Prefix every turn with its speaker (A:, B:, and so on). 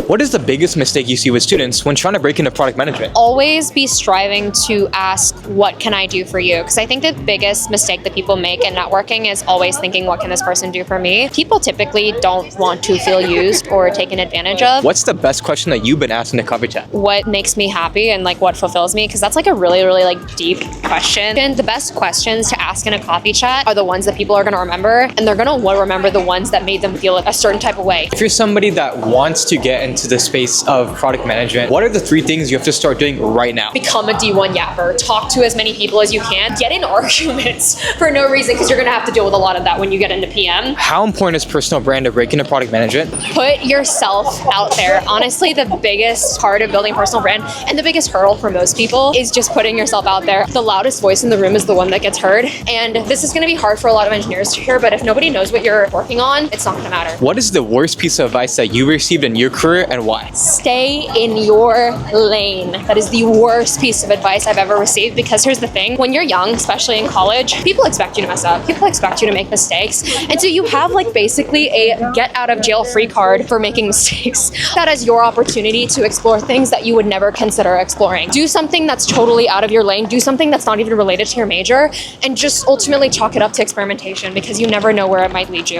A: What is the biggest mistake you see with students when trying to break into product management?
B: Always be striving to ask, what can I do for you? Because I think the biggest mistake that people make in networking is always thinking, what can this person do for me? People typically don't want to feel used or taken advantage of.
A: What's the best question that you've been asked in a coffee chat?
B: What makes me happy and like what fulfills me? Because that's like a really, really like deep question. And the best questions to ask in a coffee chat are the ones that people are going to remember, and they're going to remember the ones that made them feel a certain type of way.
A: If you're somebody that wants to get into the space of product management, what are the 3 things you have to start doing right now?
B: Become a D1 yapper. Talk to as many people as you can. Get in arguments for no reason, because you're going to have to deal with a lot of that when you get into PM.
A: How important is personal brand to break into product management?
B: Put yourself out there. Honestly, the biggest part of building personal brand and the biggest hurdle for most people is just putting yourself out there. The loudest voice in the room is the one that gets heard. And this is going to be hard for a lot of engineers to hear, but if nobody knows what you're working on, it's not going to matter.
A: What is the worst piece of advice that you received in your career and why?
B: Stay in your lane. That is the worst piece of advice I've ever received, because here's the thing. When you're young, especially in college, people expect you to mess up. People expect you to make mistakes. And so you have like basically a get out of jail free card for making mistakes. That is your opportunity to explore things that you would never consider exploring. Do something that's totally out of your lane. Do something that's not even related to your major, and just ultimately chalk it up to experimentation, because you never know where it might lead you.